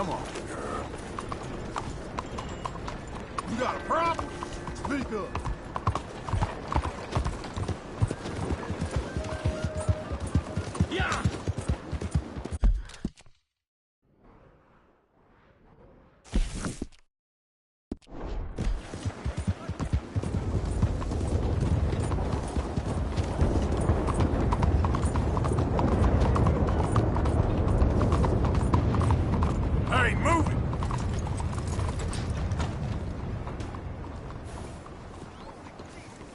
Come on, girl. You got a problem? Speak up. Yeah! Hey, move it!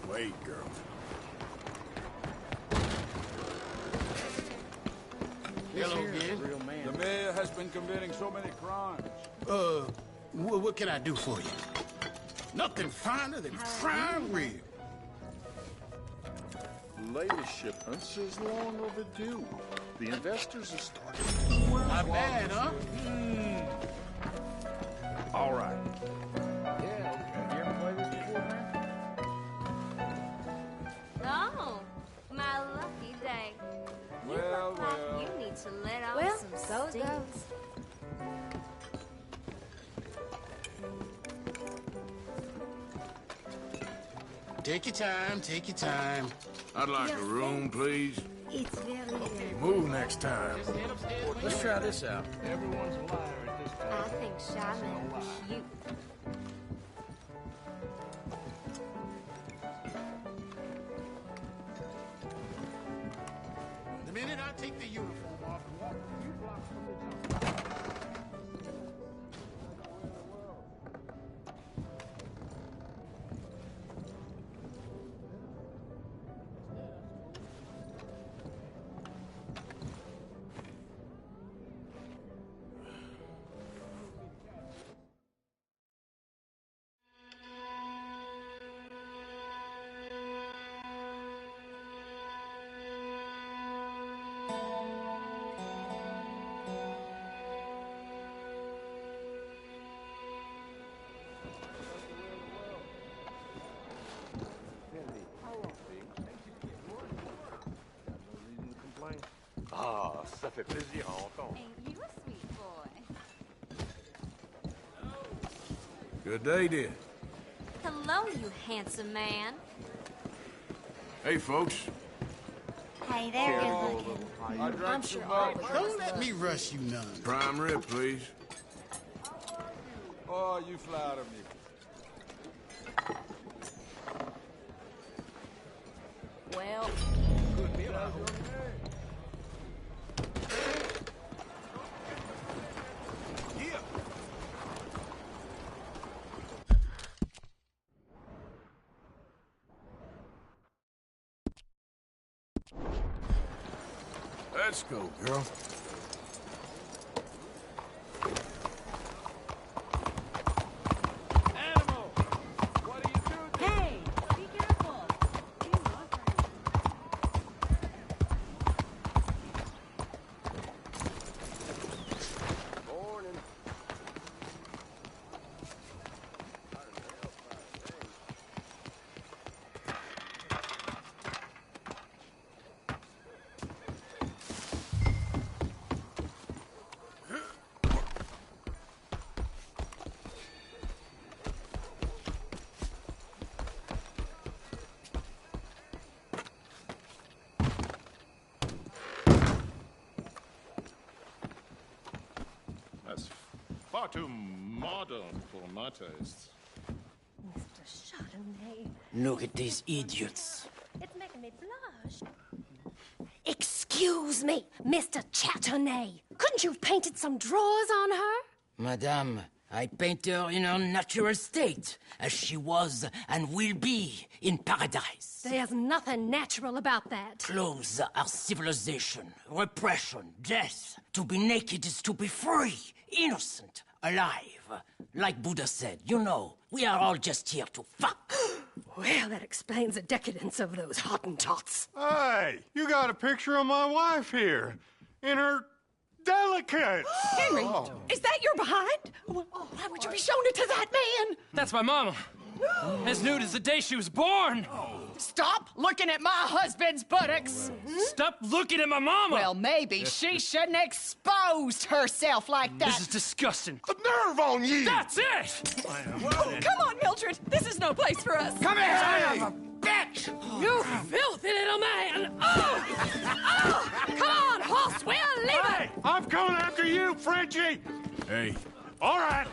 Wait, girl. Hello again. The mayor has been committing so many crimes. What can I do for you? Nothing finer than prime rib. Latest shipments is long overdue. The investors are starting. Not bad, huh? All right. Yeah, okay. You ever play this before, man? Oh, my lucky day. You Well, look like well. you need to let off some steam. Take your time, take your time. I'd like a room, please. It's very Move next time. Let's try this out. Everyone's a liar at this I time. think Charlotte's cute. The minute I take the uniform off and walk a few blocks from the jump. Ah, ça fait plaisir à entendre. Ain't you a sweet boy? Good day, dear. Hello, you handsome man. Hey, folks. Hey there, good looking. I drank too much. Don't let me rush you none. Prime rib, please. Oh, you flatter me. Well, Here. Let's go, girl. Animal! What do you do? hey, be careful. Morning. That's far too modern for my taste. Mr. Chardonnay, Look at these idiots. it's making me blush. Excuse me, Mr. Chatternet. Couldn't you have painted some drawers on her? Madame, I paint her in her natural state, as she was and will be in paradise. There's nothing natural about that. Clothes are civilization, repression, death. To be naked is to be free, innocent, alive. Like Buddha said, you know, we are all just here to fuck. Well, that explains the decadence of those Hottentots. Hey, you got a picture of my wife here. In her delicates. Henry, is that your behind? Why would you be showing it to that man? That's my mama. As nude as the day she was born. Stop looking at my husband's buttocks. Stop looking at my mama! Well, maybe she shouldn't have exposed herself like that. This is disgusting. A nerve on you! That's it! Come on, Mildred. This is no place for us. Come here, son of a bitch! You filthy little man! Oh! Oh! Come on, horse, we'll leave it! Hey, I'm coming after you, Frenchie! Hey, All right.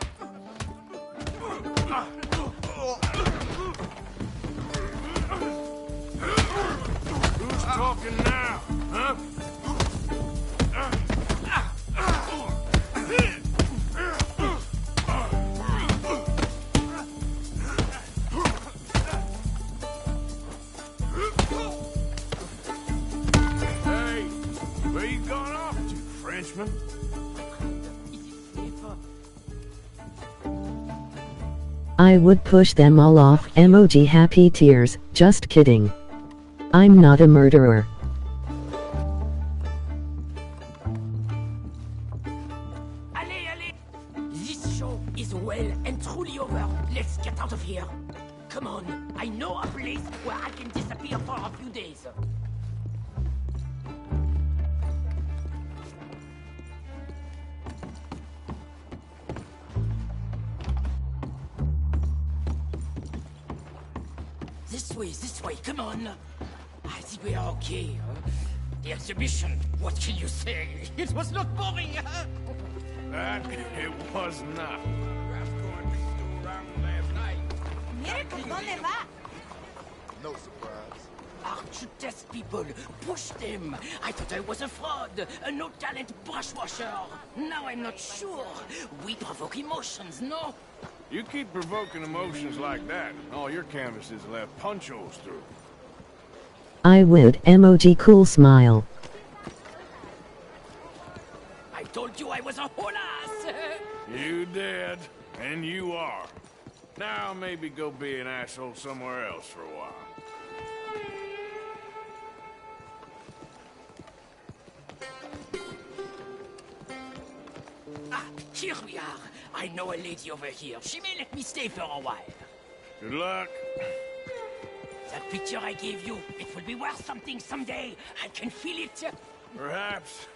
who's talking now, huh? Hey, where you gone off to, Frenchman? I would push them all off. Emoji happy tears. Just kidding. I'm not a murderer. Allez, allez! This show is well and truly over. Let's get out of here. Come on, I know a place where I can disappear for a few days. This way, come on. I think we are okay, huh? The exhibition, what can you say? It was not boring, huh? That it was not. Miracle, ¿dónde va? No surprise. Aren't you test people? Push them. I thought I was a fraud, a no-talent brushwasher. Now I'm not sure. We provoke emotions, no? You keep provoking emotions like that, and all your canvases will have punch holes through. I would. Emoji cool smile. I told you I was a whole ass. You did, and you are. Now maybe go be an asshole somewhere else for a while. Ah, here we are. I know a lady over here. She may let me stay for a while. Good luck. That picture I gave you, it will be worth something someday. I can feel it. Perhaps.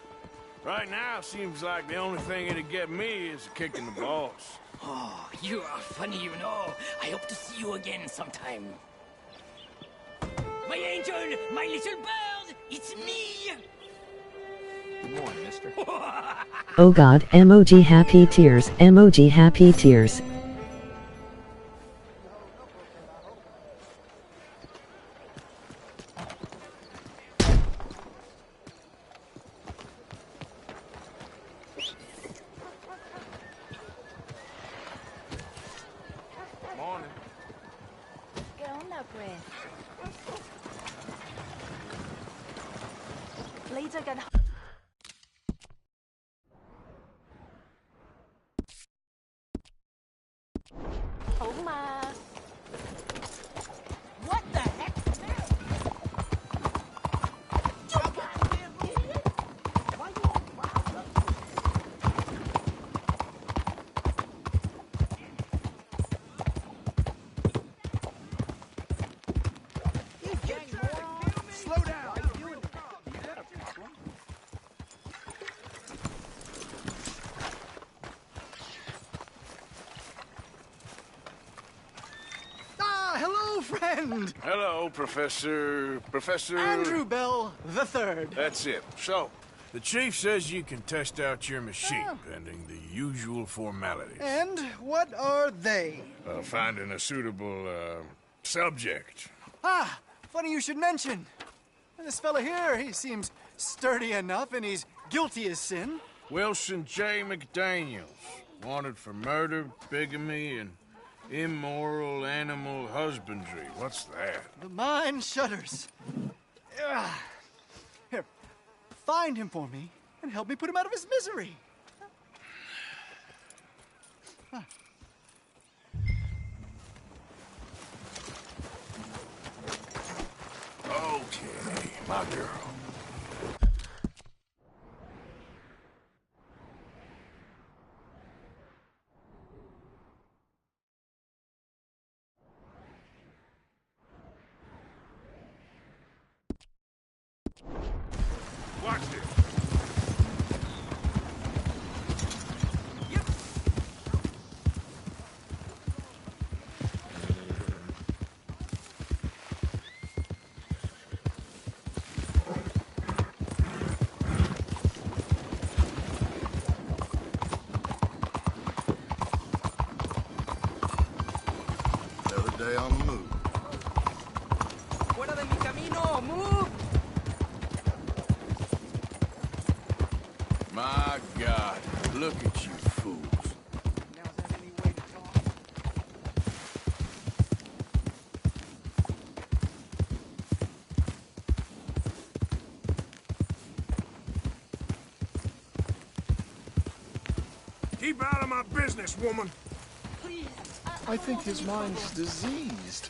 Right now, seems like the only thing it'd get me is a kick in the balls. Oh, you are funny, you know. I hope to see you again sometime. My angel, my little bird, it's me! Good morning, mister. Oh god. Emoji happy tears. Emoji happy tears. Morning. ¿Qué onda, pues? Later get home, ma. What the heck? Slow down. Ah, hello, friend. Hello, Professor... Andrew Bell the Third. That's it. So, the chief says you can test out your machine, pending the usual formalities. And what are they? Finding a suitable, subject. Ah, funny you should mention. This fella here, he seems sturdy enough, and he's guilty as sin. Wilson J. McDaniels, wanted for murder, bigamy, and immoral animal husbandry. What's that? The mind shudders. Ah. Here, find him for me, and help me put him out of his misery. Ah. Okay, my girl. Watch this. Another day on the move. Fuera de mi camino! Move! My God, look at you fools. Now's that any way to talk? Keep out of my business, woman. I think his mind's diseased.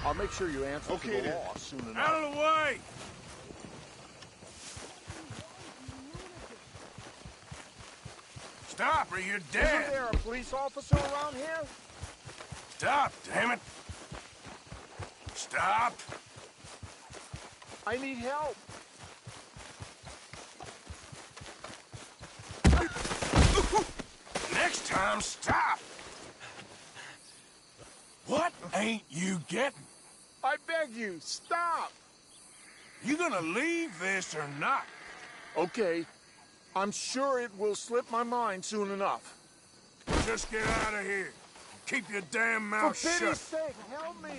I'll make sure you answer to the law soon enough. Out of the way! Stop or you're dead! Isn't there a police officer around here? Stop, damn it! Stop! I need help. Next time, stop! What ain't you getting? I beg you, stop. You gonna leave this or not? Okay, I'm sure it will slip my mind soon enough. Just get out of here. Keep your damn For mouth pity's shut. sake, help me.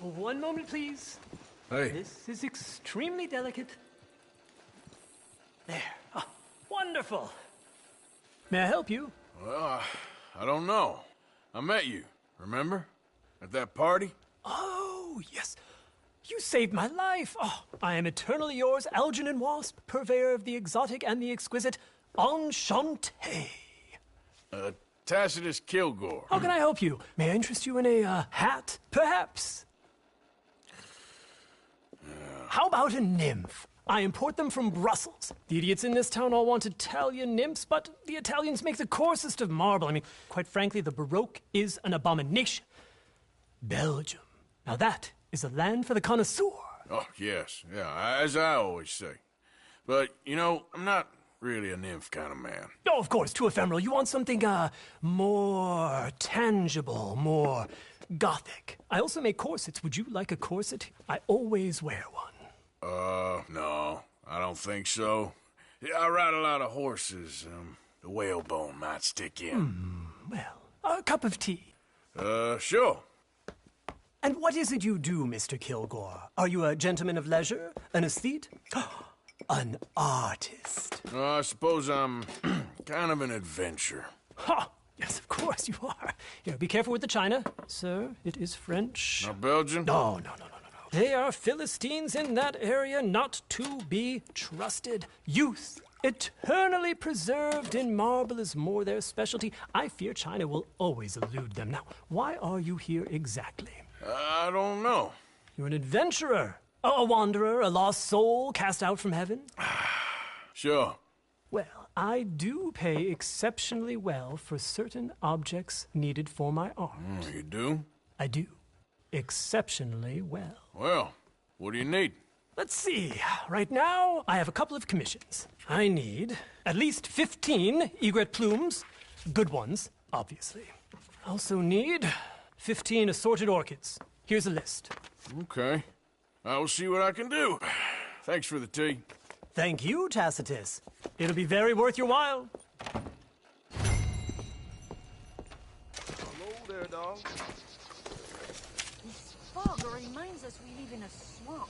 One moment, please. Hey. This is extremely delicate. There. Ah, wonderful. May I help you? Well, I don't know. I met you, remember? At that party? Oh, yes. You saved my life. Oh, I am eternally yours, Algernon Wasp, purveyor of the exotic and the exquisite. Enchanté. Tacitus Kilgore. How can I help you? May I interest you in a hat, perhaps? How about a nymph? I import them from Brussels. The idiots in this town all want Italian nymphs, but the Italians make the coarsest of marble. I mean, quite frankly, the Baroque is an abomination. Belgium. Now that is a land for the connoisseur. Oh, yes, yeah, as I always say. But, you know, I'm not really a nymph kind of man. Oh, of course, too ephemeral. You want something, more tangible, more gothic. I also make corsets. Would you like a corset? I always wear one. No, I don't think so. Yeah, I ride a lot of horses. The whalebone might stick in. Well, a cup of tea. Sure. And what is it you do, Mr. Kilgore? Are you a gentleman of leisure? An aesthete? An artist? I suppose I'm kind of an adventurer. Ha! Yes, of course you are. Here, be careful with the china. Sir, it is French. Not Belgian? No. They are Philistines in that area, not to be trusted. Youth, eternally preserved in marble, is more their specialty. I fear China will always elude them. Now, why are you here exactly? I don't know. You're an adventurer. A wanderer, a lost soul cast out from heaven? Sure. Well, I do pay exceptionally well for certain objects needed for my art. You do? I do. Exceptionally well. Well, what do you need? Let's see. Right now, I have a couple of commissions. I need at least 15 egret plumes. Good ones, obviously. I also need 15 assorted orchids. Here's a list. Okay. I will see what I can do. Thanks for the tea. Thank you, Tacitus. It'll be very worth your while. Hello there, dog. This fog reminds us we live in a swamp.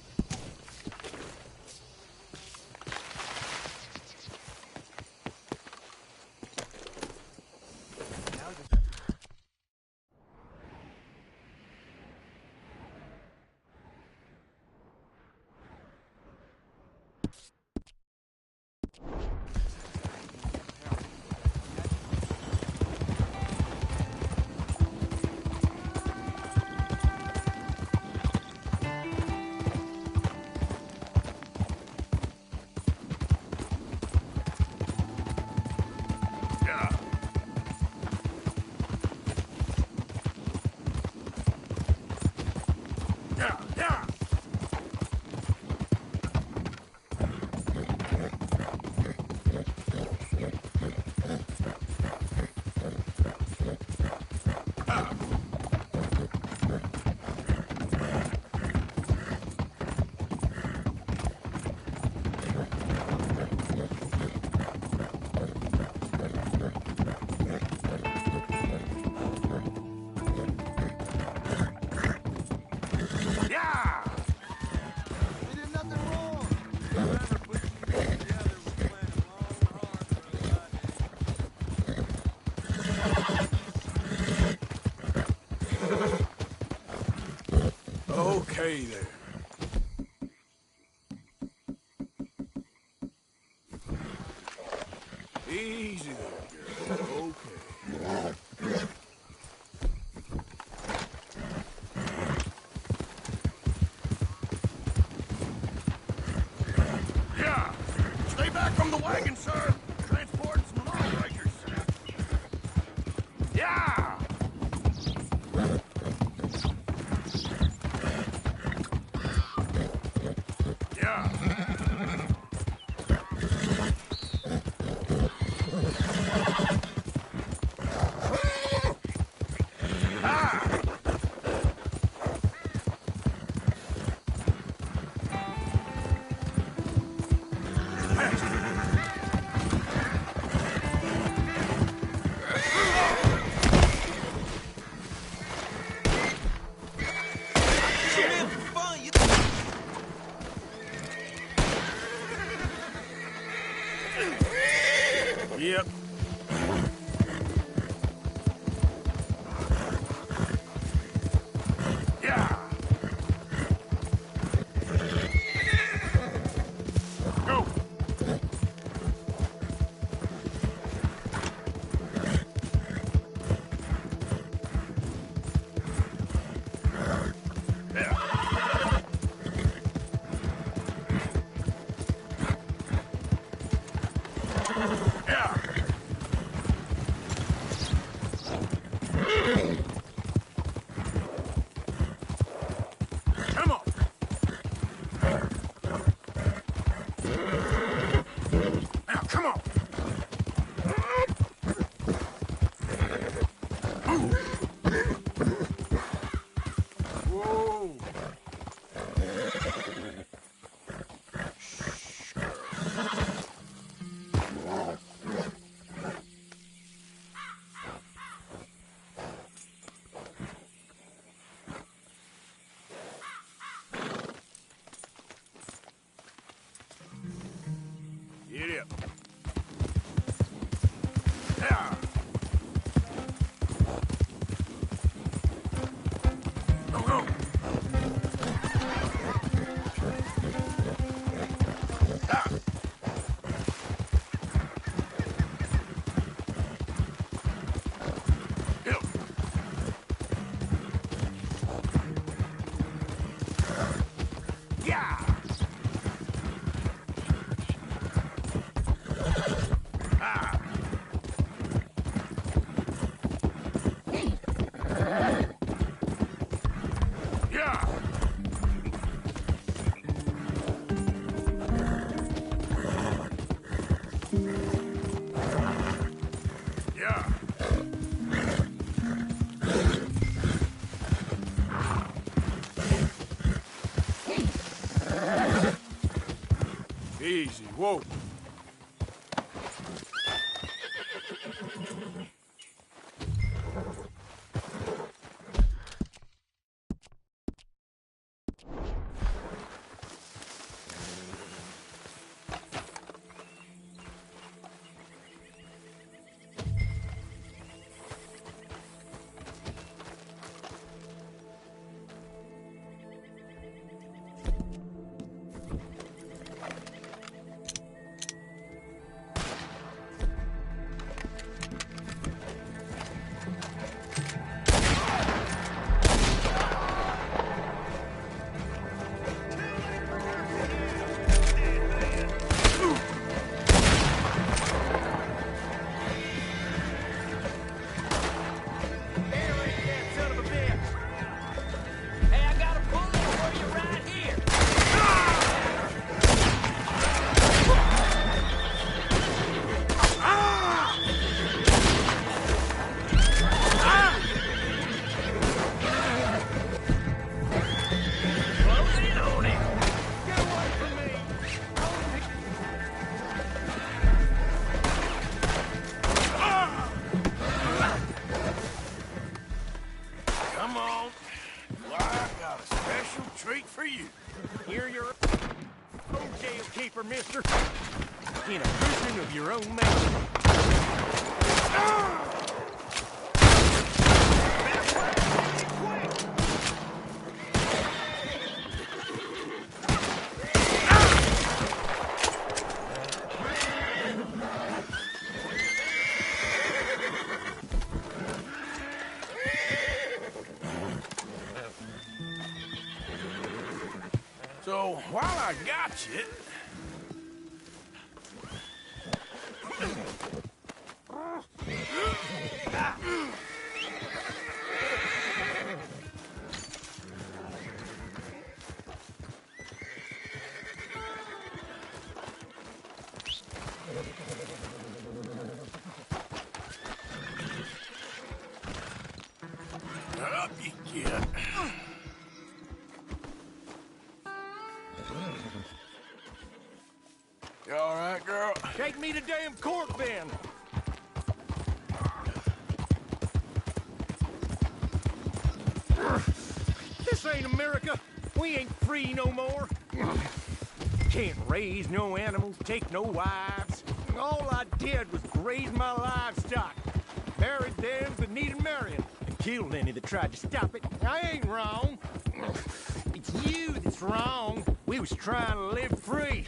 Hey there. Easy there, girl. Okay. Yeah! Stay back from the wagon, sir! Transporting some lawbreakers. Yeah! Yeah! Yep. Yeah. Go. Yeah. Come on. Now, come on. Whoa. Get up. Yeah. Go, go. Ah. Go. Yeah. Ah. Yeah. Yeah. Easy. Whoa. Come on. Well, I got a special treat for you. You're your own jailkeeper, mister. In a prison of your own making. So, while I got you... Up you get. You all right, girl? Take me to damn court, then. This ain't America. We ain't free no more. Can't raise no animals, take no wives. All I did was graze my livestock. Married them that needed marrying, and killed any that tried to stop it. I ain't wrong. It's you that's wrong. We was trying to live free.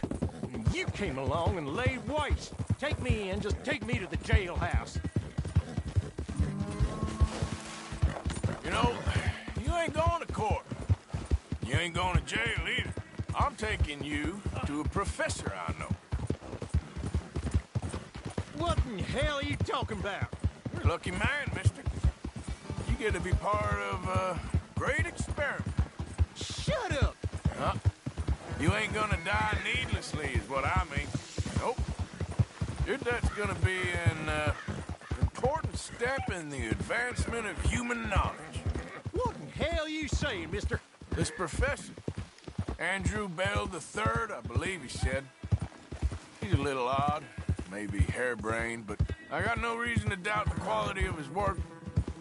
You came along and laid waste. Take me in, just take me to the jailhouse. You know, you ain't going to court. You ain't going to jail either. I'm taking you to a professor I know. What in hell are you talking about? You're a lucky man, mister. You get to be part of a great experiment. Shut up! Huh? You ain't gonna die needlessly, is what I mean. Nope. Your death's gonna be an important step in the advancement of human knowledge. What in hell are you saying, mister? This professor, Andrew Bell III, I believe he said. He's a little odd, maybe harebrained, but I got no reason to doubt the quality of his work.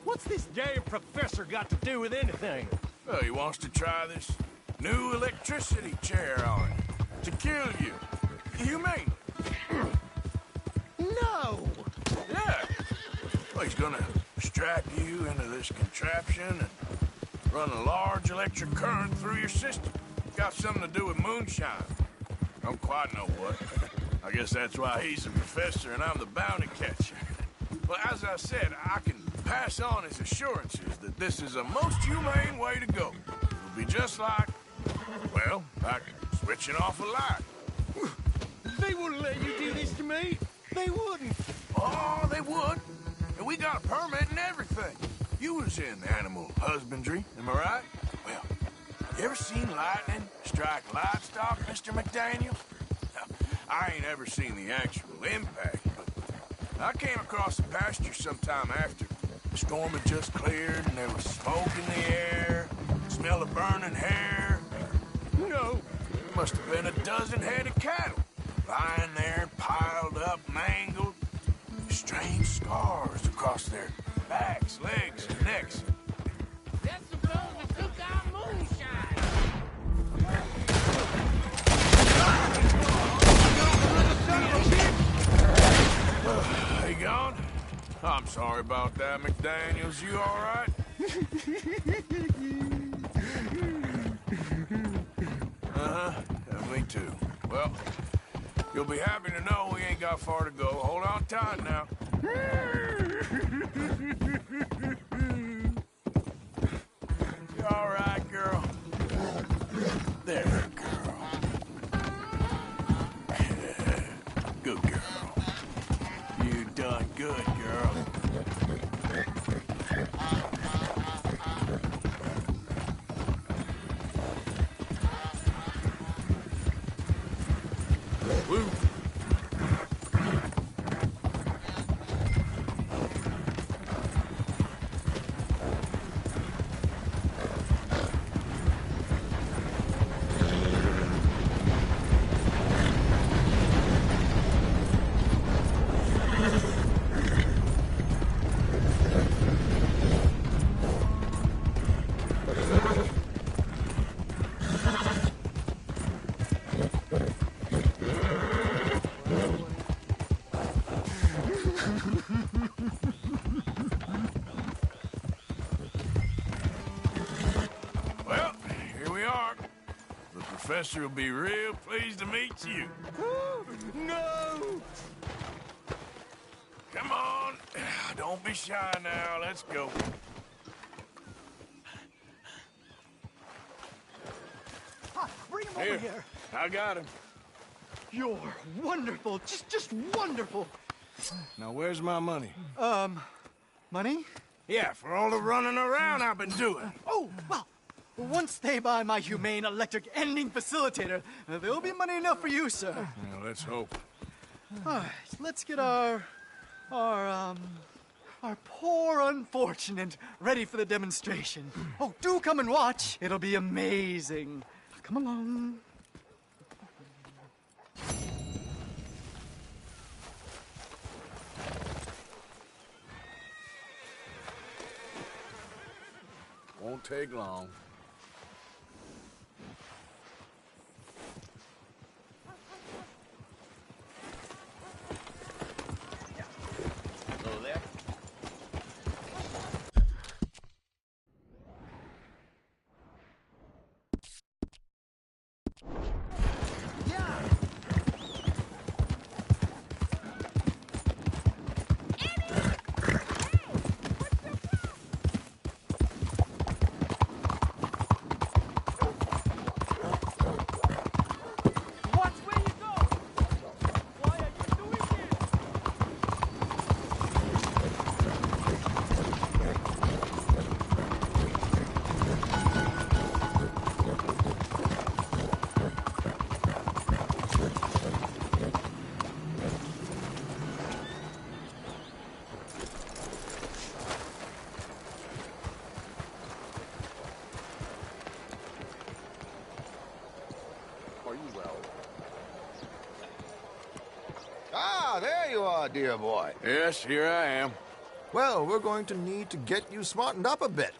What's this damn professor got to do with anything? Well, he wants to try this new electricity chair on you to kill you. Humane. No! Yeah. Well, he's gonna strap you into this contraption and run a large electric current through your system. Got something to do with moonshine. Don't quite know what. I guess that's why he's a professor and I'm the bounty catcher. Well, as I said, I can pass on his assurances that this is a most humane way to go. It'll be just like, well, like switching off a light. They wouldn't let you do this to me. They wouldn't. Oh, they would. And we got a permit and everything. You was in animal husbandry, am I right? Well, you ever seen lightning strike livestock, Mr. McDaniel? Now, I ain't ever seen the actual impact, but I came across the pasture sometime after. The storm had just cleared and there was smoke in the air, smell of burning hair. No. Must have been a dozen head of cattle, lying there, piled up, mangled. Strange scars across their backs, legs, and necks. That's the blow that took our moonshine. He gone? I'm sorry about that, McDaniels. You all right? Me too. Well, you'll be happy to know we ain't got far to go. Hold on tight now. You all right, girl? There, girl. Good girl. You done good, girl. Woo. Well, here we are. The professor will be real pleased to meet you. No! Come on. Don't be shy now. Let's go. Bring him Here, here. I got him. You're wonderful. Just wonderful. Now, where's my money? Money? Yeah, for all the running around I've been doing. Oh, well, once they buy my humane electric ending facilitator, there'll be money enough for you, sir. Well, let's hope. All right, let's get our poor unfortunate ready for the demonstration. Oh, do come and watch. It'll be amazing. Come along. Won't take long. There you are, dear boy. Yes, here I am. Well, we're going to need to get you smartened up a bit.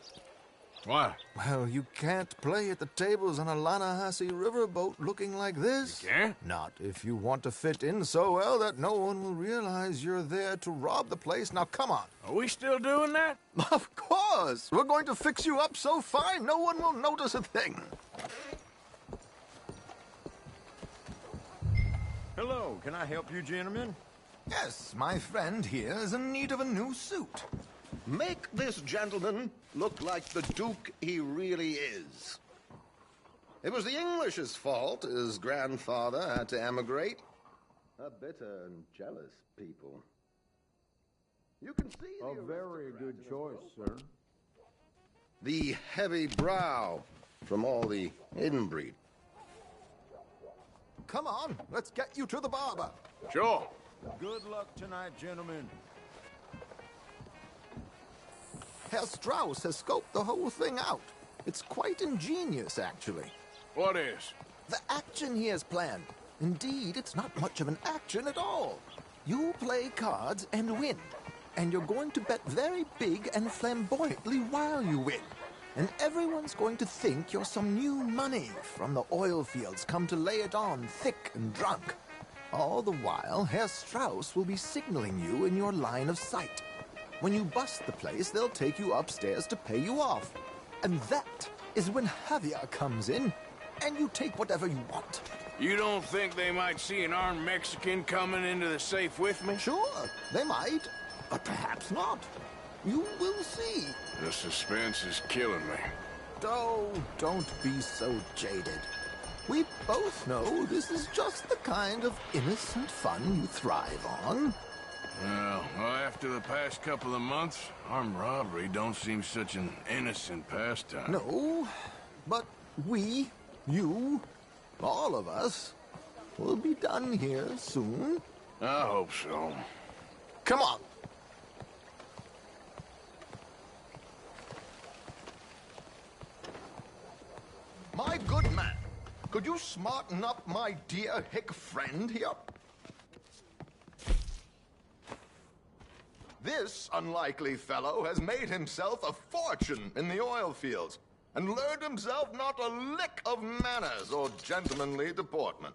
Why? Well, you can't play at the tables on a Lannahechee riverboat looking like this. You can't? Not if you want to fit in so well that no one will realize you're there to rob the place. Now, come on. Are we still doing that? Of course. We're going to fix you up so fine no one will notice a thing. Hello, can I help you, gentlemen? Yes, my friend here is in need of a new suit. Make this gentleman look like the Duke he really is. It was the English's fault his grandfather had to emigrate. A bitter and jealous people. You can see A very good choice, sir. the heavy brow from all the inbreed. Come on, let's get you to the barber. Sure. Good luck tonight, gentlemen. Herr Strauss has scoped the whole thing out. It's quite ingenious, actually. What is? The action he has planned. Indeed, it's not much of an action at all. You play cards and win. And you're going to bet very big and flamboyantly while you win. And everyone's going to think you're some new money from the oil fields come to lay it on thick and drunk. All the while, Herr Strauss will be signaling you in your line of sight. When you bust the place, they'll take you upstairs to pay you off. And that is when Javier comes in, and you take whatever you want. You don't think they might see an armed Mexican coming into the safe with me? Sure, they might, but perhaps not. You will see. The suspense is killing me. Oh, don't be so jaded. We both know this is just the kind of innocent fun you thrive on. Well, after the past couple of months, armed robbery don't seem such an innocent pastime. No, but we, you, all of us, will be done here soon. I hope so. Come on. My good man, could you smarten up my dear hick friend here? This unlikely fellow has made himself a fortune in the oil fields and learned himself not a lick of manners or gentlemanly deportment.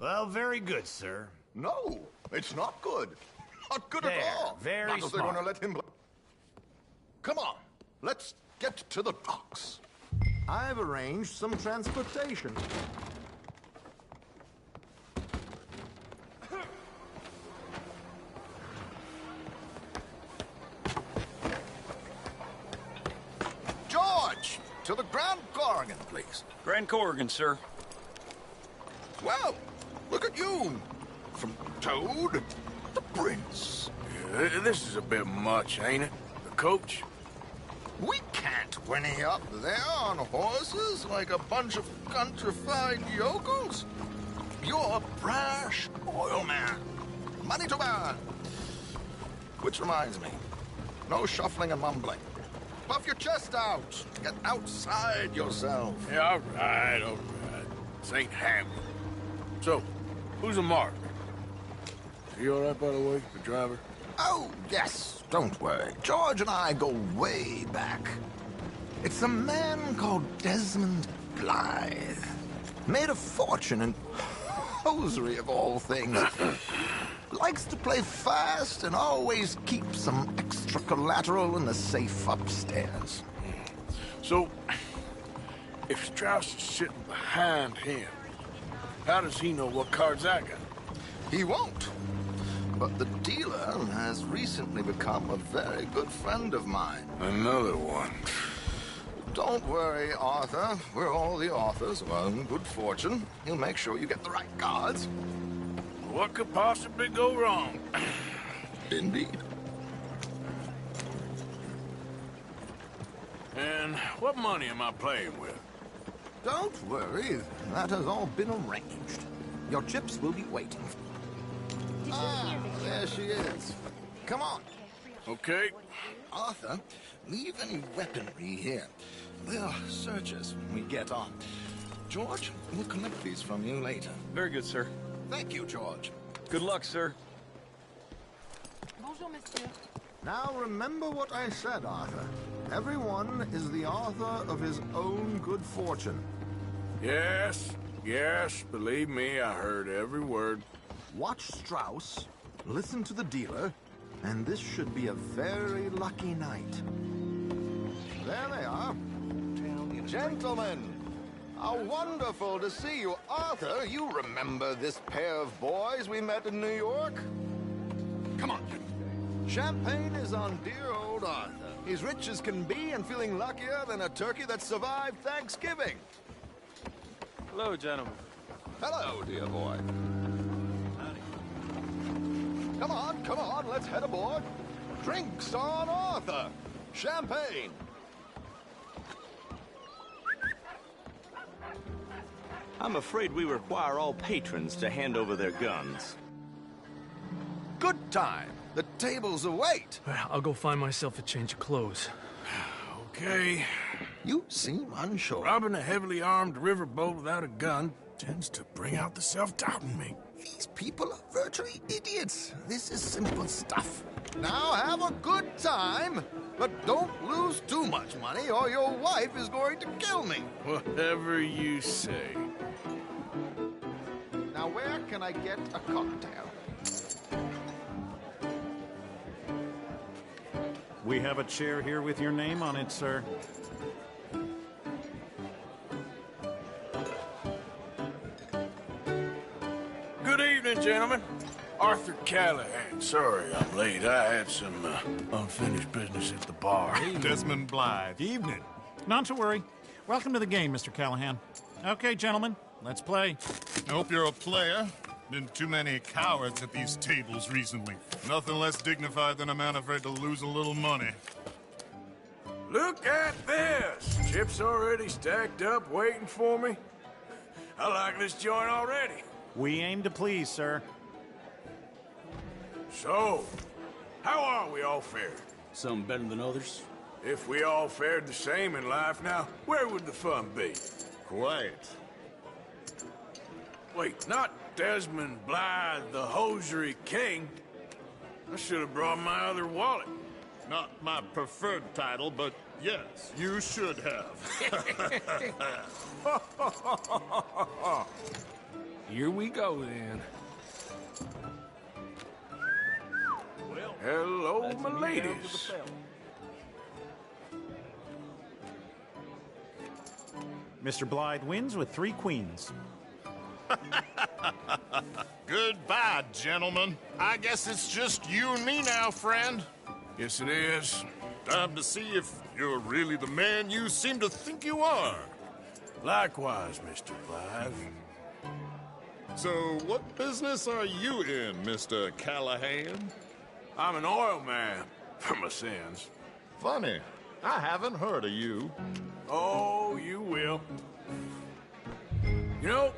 Well, very good, sir. No, it's not good. Not good There, at all. very not if they're smart. going to let him... Come on, let's get to the docks. I've arranged some transportation. to the Grand Corrigan, please. Grand Corrigan, sir. Well, look at you. From Toad to Prince. Yeah, this is a bit much, ain't it? The coach? We can't whinny up there on horses like a bunch of countrified yokels. You're a brash oil man. Money to burn. Which reminds me, no shuffling and mumbling. Puff your chest out. Get outside yourself. Yeah, all right. This ain't Hamlet. So, who's a mark? Are you all right, by the way, the driver? Oh, yes. Don't worry. George and I go way back. It's a man called Desmond Blythe. Made a fortune in hosiery of all things. Likes to play fast and always keeps some extra collateral in the safe upstairs. So, if Strauss is sitting behind him, how does he know what cards I got? He won't. But the dealer has recently become a very good friend of mine. Another one. Don't worry, Arthur. We're all the authors of our own good fortune. He'll make sure you get the right cards. What could possibly go wrong? Indeed. And what money am I playing with? Don't worry. That has all been arranged. Your chips will be waiting. There she is. Come on. Okay. Arthur, leave any weaponry here. They'll search us when we get on. George, we'll collect these from you later. Very good, sir. Thank you, George. Good luck, sir. Bonjour, monsieur. Now remember what I said, Arthur. Everyone is the author of his own good fortune. Yes, believe me, I heard every word. Watch Strauss, listen to the dealer, and this should be a very lucky night. There they are. Gentlemen, how wonderful to see you. Arthur, you remember this pair of boys we met in New York? Come on. Champagne is on dear old Arthur. He's rich as can be and feeling luckier than a turkey that survived Thanksgiving. Hello, gentlemen. Hello, dear boy. Come on, let's head aboard. Drinks on Arthur. Champagne. I'm afraid we require all patrons to hand over their guns. Good time. The tables await. I'll go find myself a change of clothes. Okay. You seem unsure. Robbing a heavily armed riverboat without a gun tends to bring out the self-doubt in me. These people are virtually idiots. This is simple stuff. Now have a good time, but don't lose too much money or your wife is going to kill me. Whatever you say. Now where can I get a cocktail? We have a chair here with your name on it, sir. Good evening, gentlemen. Arthur Callahan. Sorry I'm late. I had some unfinished business at the bar. Desmond Blythe. Evening. Not to worry. Welcome to the game, Mr. Callahan. Okay, gentlemen, let's play. I hope you're a player. Been too many cowards at these tables recently. Nothing less dignified than a man afraid to lose a little money. Look at this! Chips already stacked up, waiting for me. I like this joint already. We aim to please, sir. So, how are we all fared? Some better than others. If we all fared the same in life now, where would the fun be? Quiet. Wait, not Desmond Blythe, the hosiery king. I should have brought my other wallet. Not my preferred title, but yes, you should have. Here we go, then. Well, hello, my ladies. Mr. Blythe wins with 3 queens. Goodbye, gentlemen. I guess it's just you and me now, friend. Yes, it is. Time to see if you're really the man you seem to think you are. Likewise, Mr. Blythe. So, what business are you in, Mr. Callahan? I'm an oil man, for my sins. Funny, I haven't heard of you. Oh, you will. You know,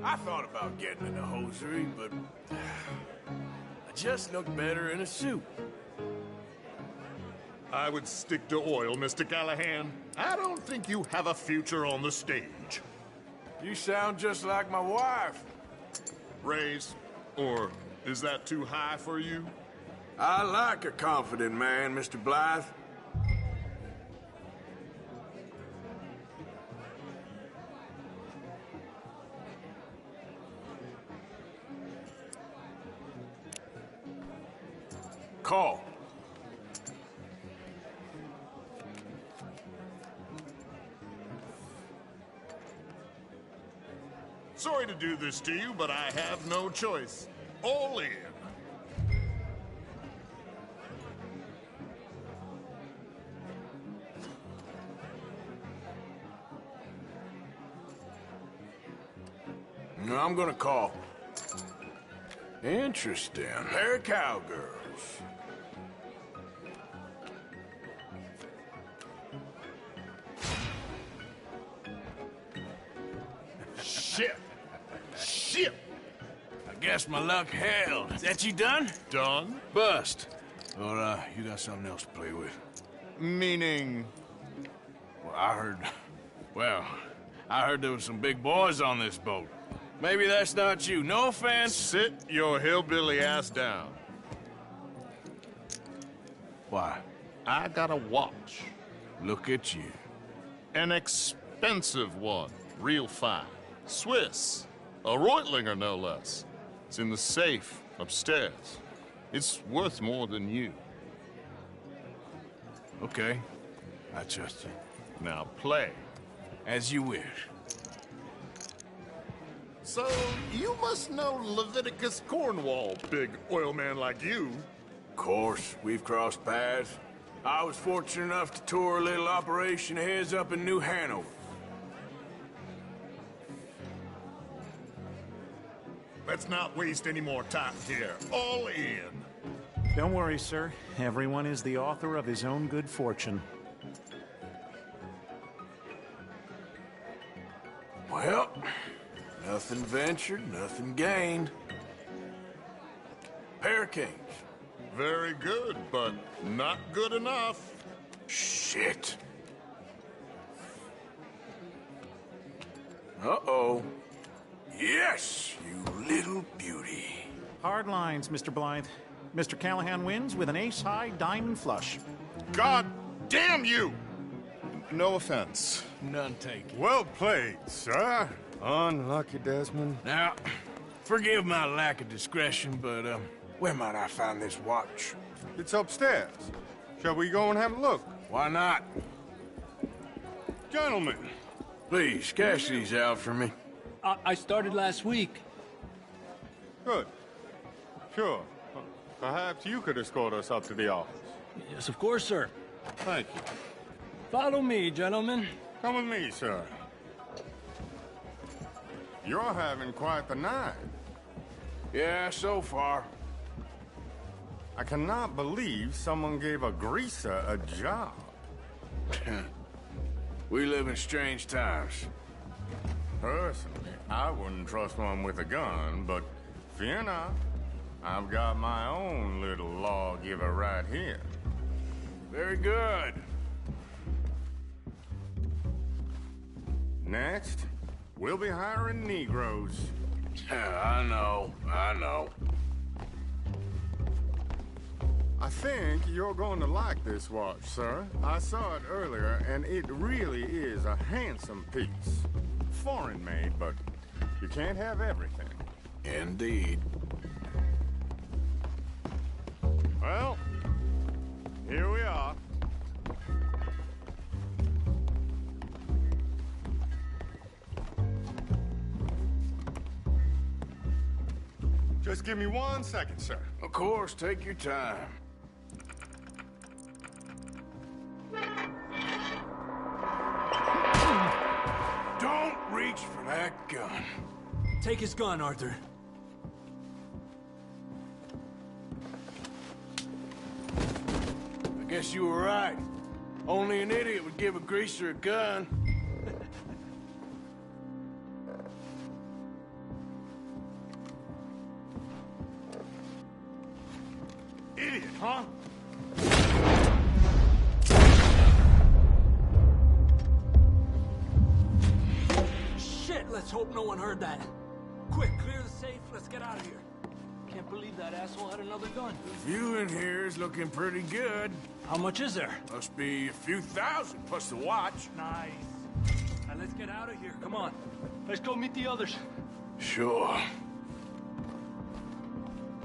I thought about getting into hosiery, but I just look better in a suit. I would stick to oil, Mr. Callahan. I don't think you have a future on the stage. You sound just like my wife. Raise, or is that too high for you? I like a confident man, Mr. Blythe. Call. Sorry to do this to you, but I have no choice. All in. No, I'm gonna call. Interesting. They're cowgirls. Shit. Shit. I guess my luck held. Is that you done? Done? Bust. Or, you got something else to play with? Meaning? Well, I heard there was some big boys on this boat. Maybe that's not you. No offense. Sit your hillbilly ass down. Why? I got a watch. Look at you. An expensive one. Real fine. Swiss. A Reutlinger, no less. It's in the safe upstairs. It's worth more than you. Okay. I trust you. Now play. As you wish. So, you must know Leviticus Cornwall, big oil man like you. Of course, we've crossed paths. I was fortunate enough to tour a little operation of his up in New Hanover. Let's not waste any more time here. All in. Don't worry, sir. Everyone is the author of his own good fortune. Well, nothing ventured, nothing gained. Pair of kings. Very good, but not good enough. Shit. Uh-oh. Yes, you little beauty. Hard lines, Mr. Blythe. Mr. Callahan wins with an ace-high diamond flush. God damn you! No offense. None taken. Well played, sir. Unlucky, Desmond. Now, forgive my lack of discretion, but, where might I find this watch? It's upstairs. Shall we go and have a look? Why not? Gentlemen. Please, cash these out for me. I started last week. Good. Sure. Perhaps you could escort us up to the office. Yes, of course, sir. Thank you. Follow me, gentlemen. Come with me, sir. You're having quite the night. Yeah, so far. I cannot believe someone gave a greaser a job. We live in strange times. Personally, I wouldn't trust one with a gun, but fear not. I've got my own little lawgiver right here. Very good. Next, we'll be hiring Negroes. I know. I think you're going to like this watch, sir. I saw it earlier, and it really is a handsome piece. Foreign made, but you can't have everything. Indeed. Well, here we are. Just give me 1 second, sir. Of course, take your time. Take his gun, Arthur. I guess you were right. Only an idiot would give a greaser a gun. Idiot, huh? Shit, let's hope no one heard that. Quick, clear the safe, let's get out of here. Can't believe that asshole had another gun. The view in here is looking pretty good. How much is there? Must be a few thousand, plus the watch. Nice. Now let's get out of here, come on. Let's go meet the others. Sure. I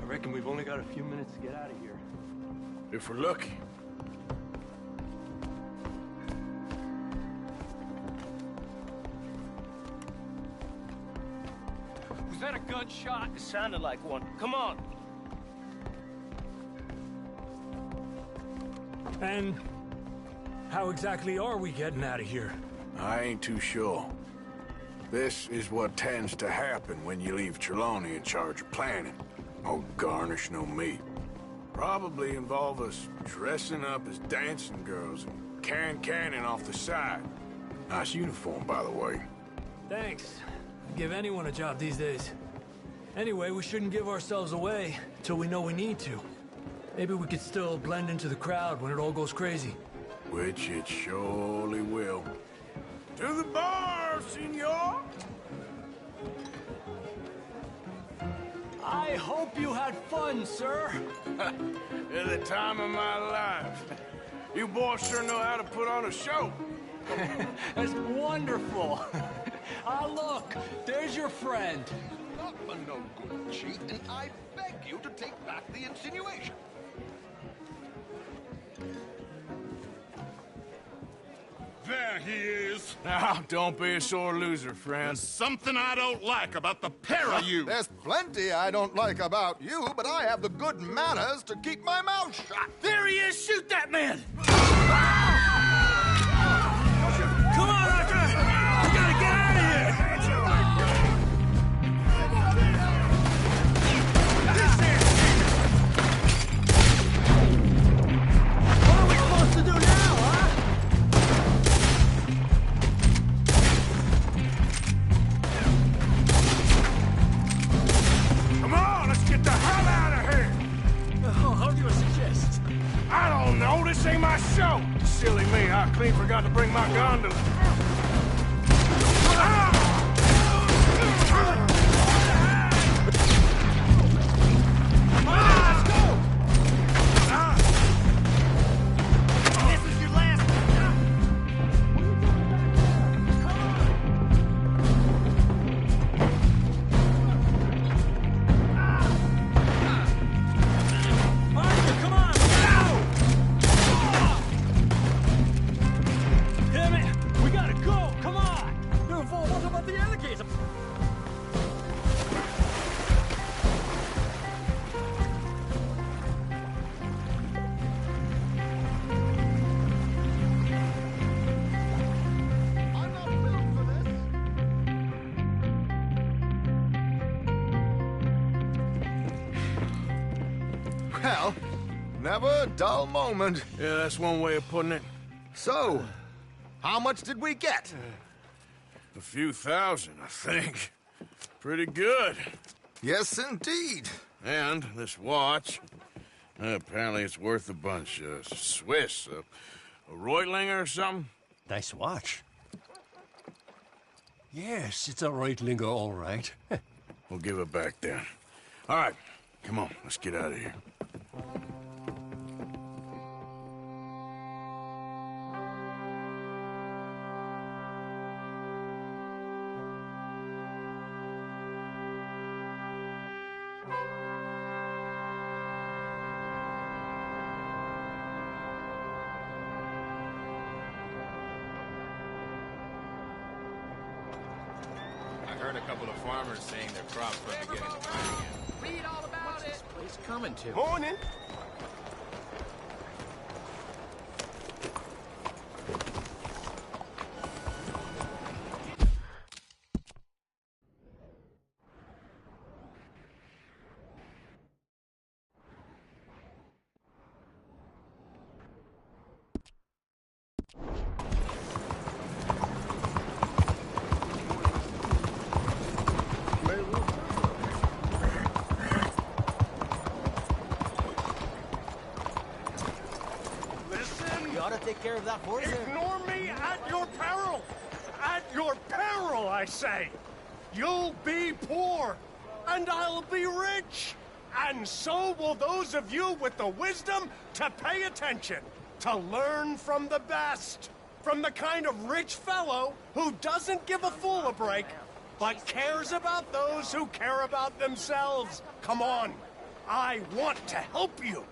reckon we've only got a few minutes to get out of here. If we're lucky. Was that a gunshot? It sounded like one. Come on. And how exactly are we getting out of here? I ain't too sure. This is what tends to happen when you leave Trelawney in charge of planning. No garnish, no meat. Probably involve us dressing up as dancing girls and canning off the side. Nice uniform, by the way. Thanks. Give anyone a job these days. Anyway, we shouldn't give ourselves away until we know we need to. Maybe we could still blend into the crowd when it all goes crazy. Which it surely will. To the bar, senor! I hope you had fun, sir. At the time of my life. You boys sure know how to put on a show. That's wonderful. Ah, look, there's your friend. Not a no good cheat, and I beg you to take back the insinuation. There he is. Now, don't be a sore loser, friend. There's something I don't like about the pair of you. There's plenty I don't like about you, but I have the good manners to keep my mouth shut. There he is! Shoot that man! Come on, Arthur! We gotta get out of here! What are we supposed to do now, huh? Come on, let's get the hell out of here! Oh, how do you suggest? I don't know, this ain't my show! Silly me, I clean forgot to bring my gondola. Well, never a dull moment. Yeah, that's one way of putting it. So, how much did we get? A few thousand, I think. Pretty good. Yes, indeed. And this watch, apparently it's worth a bunch. Swiss, a Reutlinger or something? Nice watch. Yes, it's a Reutlinger, all right. We'll give it back then. All right, come on, let's get out of here. I heard a couple of farmers saying their crops were beginning to die again. Read all about it. What's this place coming to? Morning. take care of that for us. Ignore me at your peril! At your peril, I say! You'll be poor, and I'll be rich! And so will those of you with the wisdom to pay attention, to learn from the best. From the kind of rich fellow who doesn't give a fool a break, but cares about those who care about themselves. Come on, I want to help you.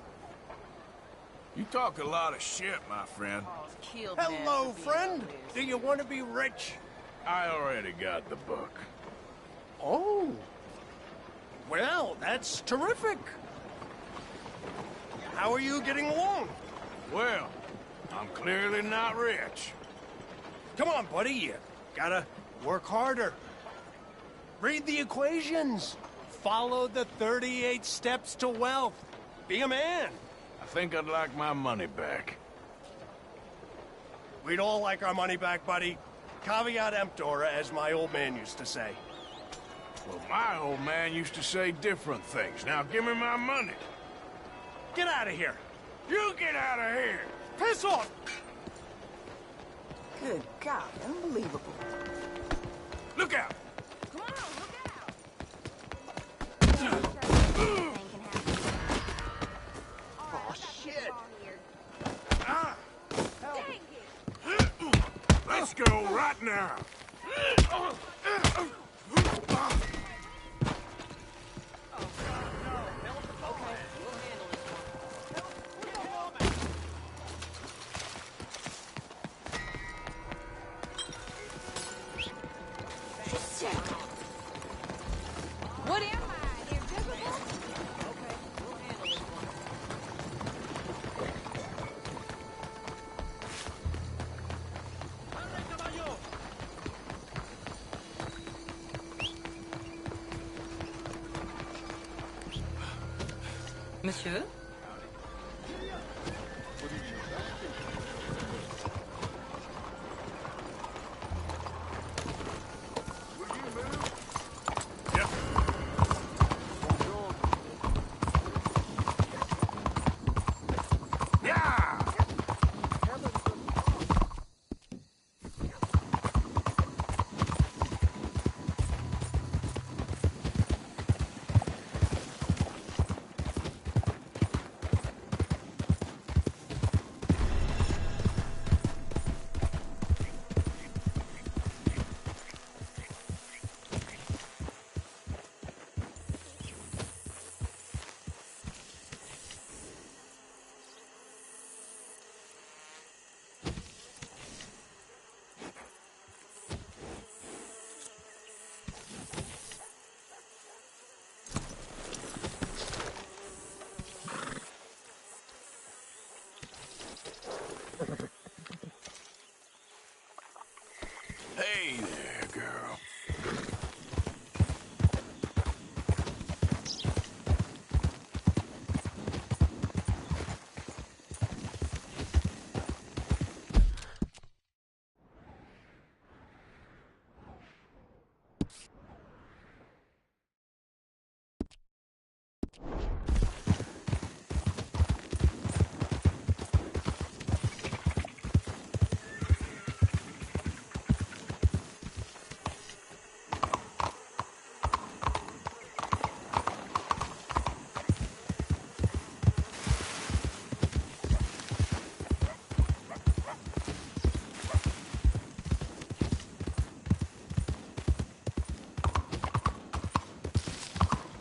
You talk a lot of shit, my friend. Hello, friend. Do you want to be rich? I already got the book. Oh. Well, that's terrific. How are you getting along? Well, I'm clearly not rich. Come on, buddy. You gotta work harder. Read the equations. Follow the 38 steps to wealth. Be a man. I think I'd like my money back. We'd all like our money back, buddy. Caveat emptor, as my old man used to say. Well, my old man used to say different things. Now give me my money. Get out of here. You get out of here. Piss off. Good God, unbelievable. Look out. Come on, look Oh, shit. Let's go right now. What am I? Invisible? Okay, we'll handle this one. Monsieur? Hey there, girl.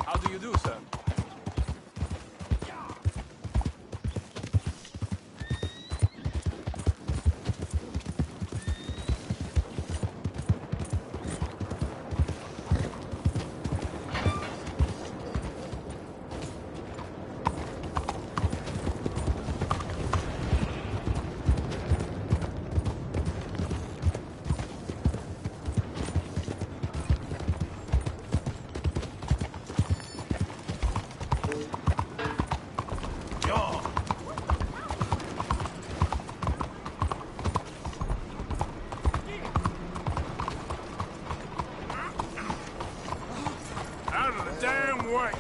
How do you do, sir? Damn way.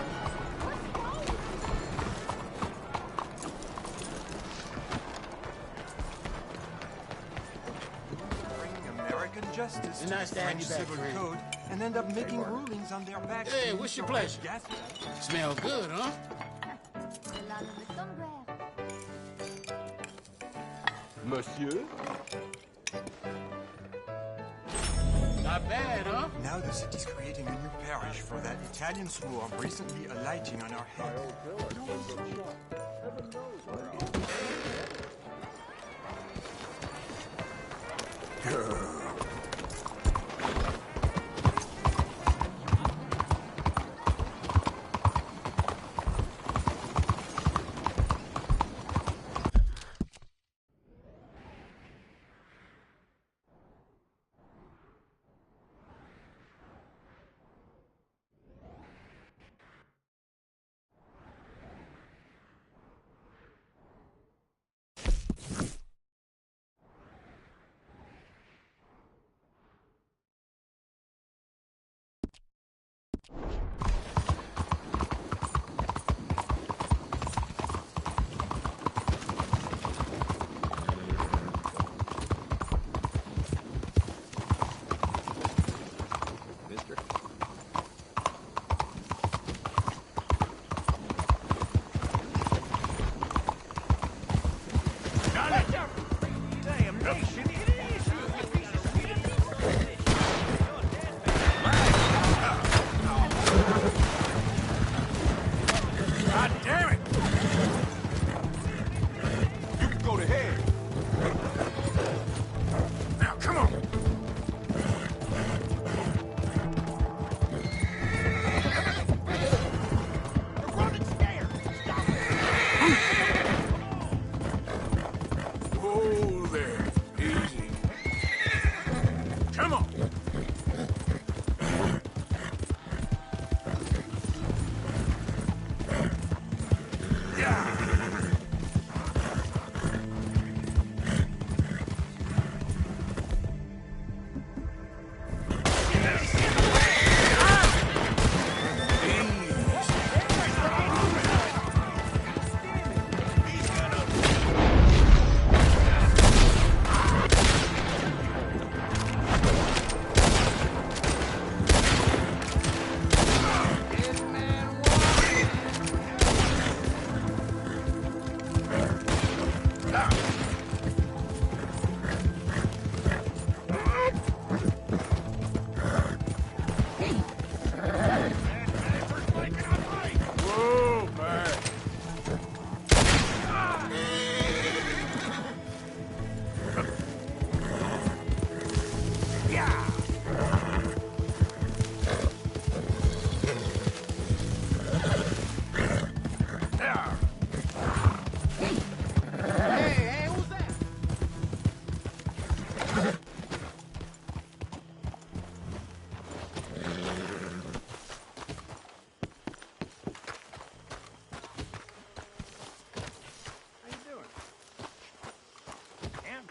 justice It's nice to to the have you French back, civil Fred. code and end up making rulings on their back. Hey, what's your pleasure? Smell good, huh? Monsieur? Not bad, huh? Now the city's creating a new parish for that Italian swarm recently alighting on our heads.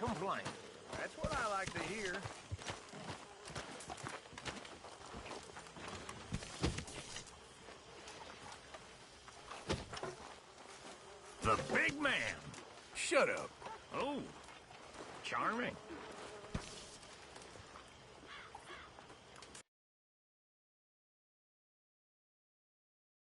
Complain. That's what I like to hear. The big man. Shut up. Oh, charming.